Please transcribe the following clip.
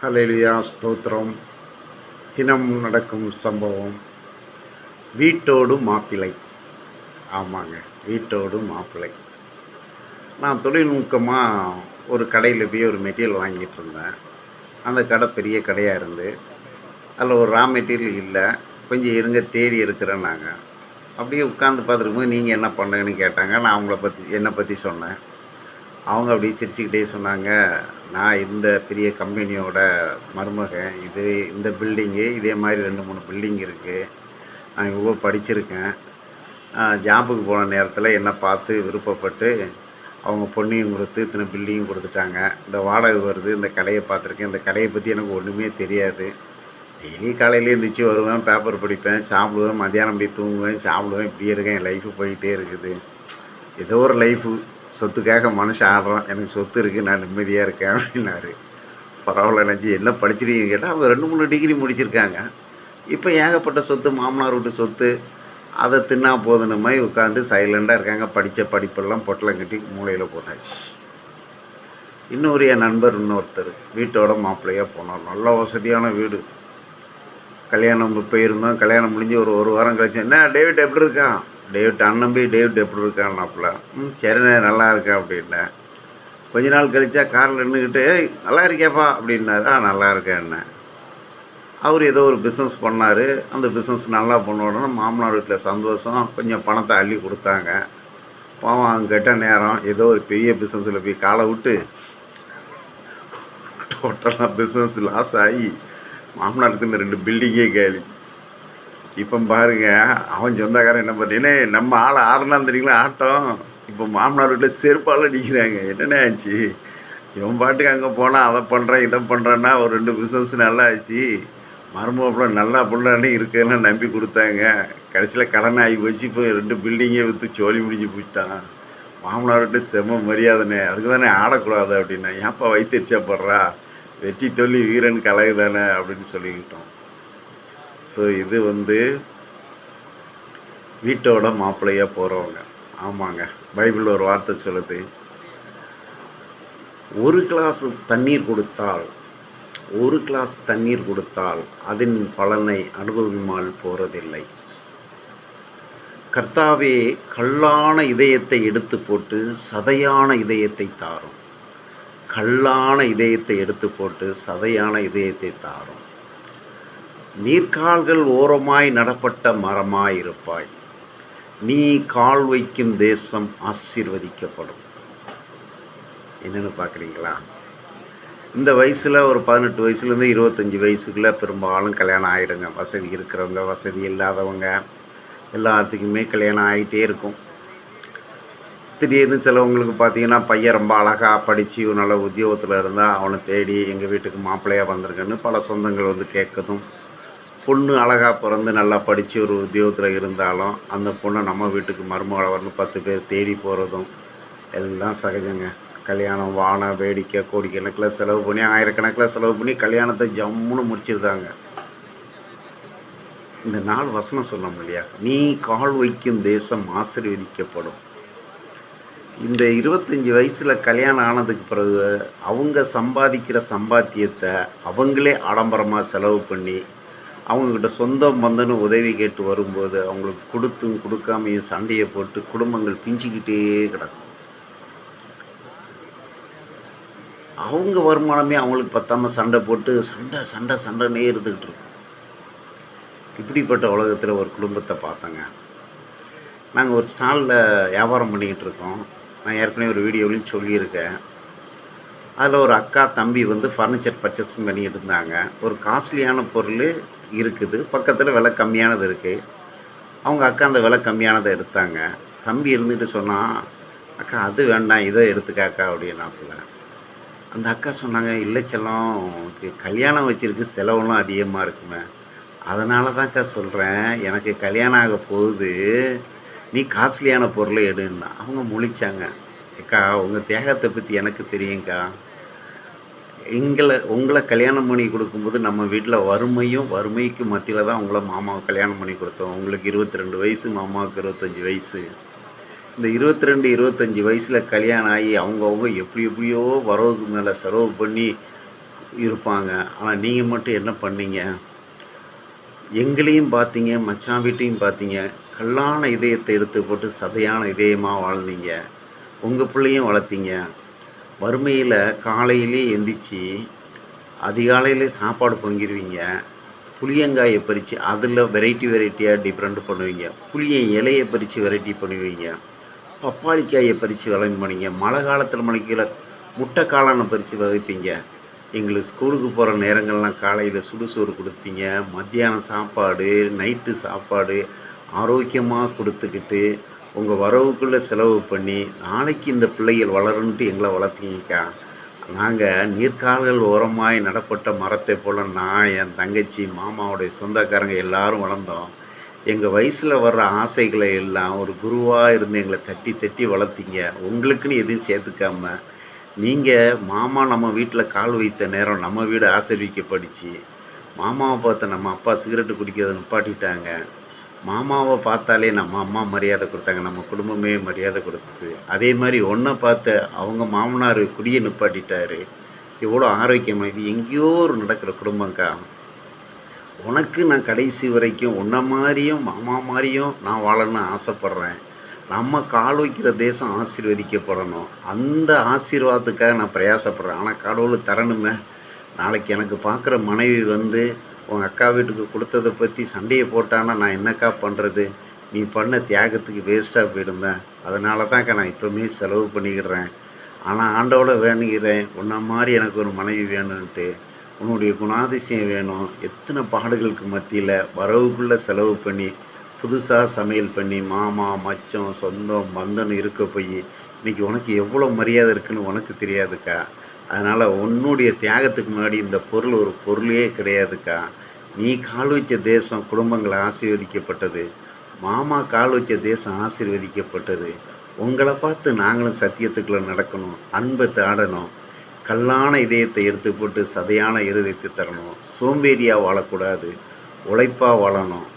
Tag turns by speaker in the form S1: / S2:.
S1: ஹல்லேலூயா ஸ்தோத்திரம். தினம் நடக்கும் சம்பவம். வீட்டோடு மாப்பிள்ளை. ஆமாங்க, வீட்டோடு மாப்பிள்ளை. நான் தொழில்நுட்பமாக ஒரு கடையில் போய் ஒரு மெட்டீரியல் வாங்கிட்டு இருந்தேன். அந்த கடை பெரிய கடையாக இருந்து அதில் ஒரு ரா மெட்டீரியல் இல்லை, கொஞ்சம் இருங்க தேடி எடுக்கிறேன்னாங்க. அப்படியே உட்காந்து பார்த்துருக்கும்போது நீங்கள் என்ன பண்ணுங்கன்னு கேட்டாங்க. நான் அவங்கள என்னை பற்றி சொன்னேன். அவங்க அப்படியே சிரிச்சுக்கிட்டே சொன்னாங்க, நான் இந்த பெரிய கம்பெனியோட மருமகன். இந்த பில்டிங்கு இதே மாதிரி 2-3 பில்டிங் இருக்குது. நான் இவ்வளோ படிச்சிருக்கேன். ஜாபுக்கு போன நேரத்தில் என்னை பார்த்து விருப்பப்பட்டு அவங்க பொண்ணையும் கொடுத்து இத்தனை பில்டிங்கும் கொடுத்துட்டாங்க. இந்த வாடகை வருது, இந்த கடையை பார்த்துருக்கேன். இந்த கடையை பற்றி எனக்கு ஒன்றுமே தெரியாது. டெய்லி காலையிலே எழுந்திரிச்சி வருவேன், பேப்பர் படிப்பேன், சாப்பிடுவேன், மத்தியானம் போய் தூங்குவேன், சாப்பிடுவேன். இப்படியே இருக்கேன். என் லைஃபு போய்கிட்டே இருக்குது. ஏதோ ஒரு லைஃபு. சொத்துக்காக மனுஷன் ஆடுறான். எனக்கு சொத்து இருக்குது, நான் நிம்மதியாக இருக்கேன் அப்படின்னாரு. பரவாயில்ல நினச்சி என்ன படிச்சிருக்கீங்க கேட்டால் அவங்க 2-3 டிகிரி முடிச்சிருக்காங்க. இப்போ ஏகப்பட்ட சொத்து, மாமனார் வீட்டு சொத்து, அதை தின்னா போதுன மாதிரி உட்காந்து சைலண்டாக இருக்காங்க. படித்த படிப்பெல்லாம் பொட்டலம் கட்டி மூளையில் போட்டாச்சு. இன்னொரு என் நண்பர் இன்னொருத்தர் வீட்டோட மாப்பிள்ளையாக போனோம். நல்ல வசதியான வீடு. கல்யாணம் போயிருந்தோம். கல்யாணம் முடிஞ்சு ஒரு வாரம் கழிச்சு, என்ன டேவிட் எப்படி இருக்கான்? டேவிட் அண்ணம்பி டேவிட் எப்படி இருக்கான்னாப்புல. சரிண்ணே நல்லா இருக்கேன் அப்படின்னேன். கொஞ்ச நாள் கழிச்சா காரில் நின்றுக்கிட்டு, நல்லா இருக்கியாப்பா அப்படின்னாரு. நல்லா இருக்கேன்னு. அவர் ஏதோ ஒரு பிஸ்னஸ் பண்ணார். அந்த பிஸ்னஸ் நல்லா பண்ண உடனே மாமனார் வீட்டில் சந்தோஷம், கொஞ்சம் பணத்தை அள்ளி கொடுத்தாங்க. பாவம் அவங்க கெட்ட நேரம் ஏதோ ஒரு பெரிய பிஸ்னஸில் போய் காலை விட்டு டோட்டலாக பிஸ்னஸ் லாஸ் ஆகி மாமனாருக்கு இந்த 2 பில்டிங்கே காலி. இப்போ பாருங்க, அவன் சொந்தக்காரன் என்ன பண்ணீங்கன்னா, நம்ம ஆளை ஆடலாம் தெரியுங்களா ஆட்டம். இப்போ மாமனார் வீட்டில் செருப்பால் அடிக்கிறாங்க. என்னென்ன ஆச்சு? இவன் பாட்டுக்கு அங்கே போனால் அதை பண்ணுறேன் இதை பண்ணுறேன்னா ஒரு 2 பிஸ்னஸ் நல்லா ஆச்சு. மருமகப்பில் நல்லா பிள்ளைன்னு இருக்கிறதெல்லாம் நம்பி கொடுத்தாங்க. கடைசியில் கடன் ஆகி போச்சு. இப்போ 2 பில்டிங்கே விற்று சோழி முடிஞ்சு போயிட்டான். மாமனார் வீட்டு செம்ம மரியாதைனே, அதுக்கு தானே ஆடக்கூடாது அப்படின்னா. ஏன்ப்பா வயிற்றுச்சா போடுறா, வெற்றி தொல்லி வீரன் கலகு தானே அப்படின்னு சொல்லிக்கிட்டோம். ஸோ இது வீட்டோட மாப்பிள்ளையாக போகிறவங்க. ஆமாங்க, பைபிள் ஒரு வார்த்தை சொல்லுது, ஒரு கிளாஸ் தண்ணீர் கொடுத்தால் அதன் பலனை அனுபவிமால் போகிறதில்லை. கர்த்தாவே கல்லான இதயத்தை எடுத்து போட்டு சதையான இதயத்தை தாரும். கல்லான இதயத்தை எடுத்து போட்டு சதையான இதயத்தை தாரும். நீர்க்கால்கள் ஓரமாய் நடப்பட்ட மரமாயிருப்பாய். நீ கால் வைக்கும் தேசம் ஆசீர்வதிக்கப்படும். என்னென்னு பார்க்குறீங்களா? இந்த வயசில் ஒரு 18 வயசுலேருந்து 25 வயசுக்குள்ளே பெரும்பாலும் கல்யாணம் ஆகிடுங்க. வசதி இருக்கிறவங்க, வசதி இல்லாதவங்க எல்லாத்துக்குமே கல்யாணம் ஆகிட்டே இருக்கும். திடீர்னு சிலவங்களுக்கு பார்த்தீங்கன்னா, பையன் ரொம்ப அழகாக படித்து ஒரு நல்ல உத்தியோகத்தில் இருந்தால் அவனை தேடி எங்கள் வீட்டுக்கு மாப்பிள்ளையாக வந்திருக்குன்னு பல சொந்தங்கள் கேட்குதும். பொண்ணு அழகாக பிறந்து நல்லா படித்து ஒரு உத்தியோகத்தில் இருந்தாலும் அந்த பொண்ணை நம்ம வீட்டுக்கு மருமகளை வரணும் 10 பேர் தேடி போகிறதும் எல்லாம் சகஜங்க. கல்யாணம் வான வேடிக்கை கோடிக்கணக்கில் செலவு பண்ணி, ஆயிரக்கணக்கில் செலவு பண்ணி கல்யாணத்தை ஜம்முன்னு முடிச்சிருந்தாங்க. இந்த நாள் வசனம் சொன்னோம் இல்லையா, நீ கால் வைக்கும் தேசம் ஆசீர்வதிக்கப்படும். இந்த 25 வயசில் கல்யாணம் ஆனதுக்கு பிறகு அவங்க சம்பாதிக்கிற சம்பாத்தியத்தை அவங்களே ஆடம்பரமாக செலவு பண்ணி அவங்கக்கிட்ட சொந்தம் வந்தன்னு உதவி கேட்டு வரும்போது அவங்களுக்கு கொடுத்தும் கொடுக்காமையும் சண்டையை போட்டு குடும்பங்கள் பிஞ்சிக்கிட்டே கிடக்கும். அவங்க வருமானமே அவங்களுக்கு பத்தாமல் சண்டை போட்டு சண்டைன்னே இருந்துக்கிட்டு இருக்கும். இப்படிப்பட்ட உலகத்தில் ஒரு குடும்பத்தை பார்த்தேங்க. நாங்கள் ஒரு ஸ்டாலில் வியாபாரம் பண்ணிக்கிட்டு இருக்கோம். நான் ஏற்கனவே ஒரு வீடியோவிலையும் சொல்லியிருக்கேன். அதில் ஒரு அக்கா தம்பி ஃபர்னிச்சர் பர்ச்சேஸ் பண்ணிக்கிட்டு இருந்தாங்க. ஒரு காஸ்ட்லியான பொருள் இருக்குது, பக்கத்தில் விலை கம்மியானது இருக்குது. அவங்க அக்கா அந்த விலை கம்மியானதை எடுத்தாங்க. தம்பி இருந்துகிட்டு சொன்னான், அக்கா அது வேண்டாம் இதை எடுத்துக்காக்கா அப்படின்னாப்புல. அந்த அக்கா சொன்னாங்க, இல்லை செல்லம், உனக்கு கல்யாணம் வச்சுருக்கு, செலவுலாம் அதிகமாக இருக்குமே, அதனால தான்க்கா சொல்கிறேன், எனக்கு கல்யாணம் ஆக போகுது, நீ காஸ்ட்லியான பொருளை எடுன்னா. அவங்க முழிச்சாங்க. அக்கா உங்கள் தியாகத்தை பற்றி எனக்கு தெரியுங்க்கா. உங்களை கல்யாணம் பண்ணி கொடுக்கும்போது நம்ம வீட்டில் வறுமைக்கு மத்தியில் தான் உங்களை மாமாவை கல்யாணம் பண்ணி கொடுத்தோம். உங்களுக்கு 22 வயசு, மாமாவுக்கு 25 வயசு. இந்த 22-25 வயசில் கல்யாணம் ஆகி அவங்கவுங்க எப்படியோ வரவுக்கு மேலே செலவு பண்ணி இருப்பாங்க. ஆனால் நீங்கள் மட்டும் என்ன பண்ணீங்க, எங்களையும் பார்த்தீங்க, மச்சான் வீட்டையும் பார்த்தீங்க. கல்லான இதயத்தை எடுத்து போட்டு சதையான இதயமாக வாழ்ந்தீங்க. உங்கள் பிள்ளையும் வளர்த்தீங்க. வறுமையில் காலையிலே எந்திரிச்சு அதிகாலையிலே சாப்பாடு பொங்கிருவீங்க. புளியங்காயை பறித்து அதில் வெரைட்டியாக டிஃப்ரெண்ட் பண்ணுவீங்க. புளிய இலையை பறித்து வெரைட்டி பண்ணுவீங்க. பப்பாளிக்காயை பறித்து விளம்பி பண்ணீங்க. மழை காலத்தில் மழைக்கல முட்டை காளானை பறித்து வகைப்பீங்க. எங்களுக்கு ஸ்கூலுக்கு போகிற நேரங்கள்லாம் காலையில் சுடுசோறு கொடுப்பீங்க. மத்தியானம் சாப்பாடு, நைட்டு சாப்பாடு ஆரோக்கியமாக கொடுத்துக்கிட்டு உங்கள் வரவுக்குள்ளே செலவு பண்ணி நாளைக்கு இந்த பிள்ளைகள் வளருன்ட்டு எங்களை வளர்த்தீங்கக்கா. நாங்கள் நீர்க்கால்கள் ஓரமாய் நடப்பட்ட மரத்தை போல் நான், என் தங்கச்சி, மாமாவுடைய சொந்தக்காரங்க எல்லாரும் வளர்ந்தோம். எங்கள் வயசில் வர்ற ஆசைகளை எல்லாம் ஒரு குருவாக இருந்து எங்களை தட்டி தட்டி வளர்த்தீங்க. உங்களுக்குன்னு எதுவும் சேர்த்துக்காம நீங்கள் மாமா நம்ம வீட்டில் கால் வைத்த நேரம் நம்ம வீடு ஆசீர்வதிக்கப்பட்டுச்சு. மாமாவை பார்த்த நம்ம அப்பா சிகரெட்டு குடிக்கிறத நிப்பாட்டிட்டாங்க. மாமாவை பார்த்தாலே நம்ம அம்மா மரியாதை கொடுத்தாங்க. நம்ம குடும்பமே மரியாதை கொடுத்தது. அதே மாதிரி ஒன்றை பார்த்த அவங்க மாமனார் குடியை நிப்பாட்டிட்டாரு. எவ்வளோ ஆரோக்கியமாக இது எங்கேயோ ஒரு நடக்கிற குடும்பங்க்கா. உனக்கு நான் கடைசி வரைக்கும் உன்னை மாதிரியும் மாமா மாதிரியும் நான் வாழணும்னு ஆசைப்பட்றேன். நம்ம கால் வைக்கிற தேசம் ஆசீர்வதிக்கப்படணும். அந்த ஆசீர்வாதத்துக்காக நான் பிரயாசப்படுறேன். ஆனால் கடவுள் தரணுமே. நாளைக்கு எனக்கு பார்க்குற மனைவி வந்து உங்கள் அக்கா வீட்டுக்கு கொடுத்ததை பற்றி சண்டையை போட்டான்னா நான் என்னக்கா பண்ணுறது? நீ பண்ண தியாகத்துக்கு வேஸ்ட்டாக போயிடுமே. அதனால தான்க்கா நான் இப்போவுமே செலவு பண்ணிக்கிடுறேன். ஆனால் ஆண்டவோட வேணுங்கிறேன், உன்னை மாதிரி எனக்கு ஒரு மனைவி வேணும்ன்ட்டு. உன்னுடைய குணாதிசயம் வேணும். எத்தனை பாடுகளுக்கு மத்தியில் வரவுக்குள்ளே செலவு பண்ணி புதுசாக சமையல் பண்ணி மாமா, மச்சம், சொந்தம், பந்தம் இருக்க போய் இன்றைக்கி உனக்கு எவ்வளோ மரியாதை இருக்குதுன்னு உனக்கு தெரியாதுக்கா. அதனால் உன்னுடைய தியாகத்துக்கு முன்னாடி இந்த பொருள் ஒரு பொருளே கிடையாதுக்கா. நீ கால் வச்ச தேசம் குடும்பங்கள் ஆசீர்வதிக்கப்பட்டது. மாமா கால் வச்ச தேசம் ஆசீர்வதிக்கப்பட்டது. உங்களை பார்த்து நாங்களும் சத்தியத்துக்குள்ளே நடக்கணும். அன்பை தாடணும். கல்லான இதயத்தை எடுத்து போட்டு சதையான இருதயத்தை தரணும். சோம்பேறியாக வாழக்கூடாது. உழைப்பாக வாழணும்.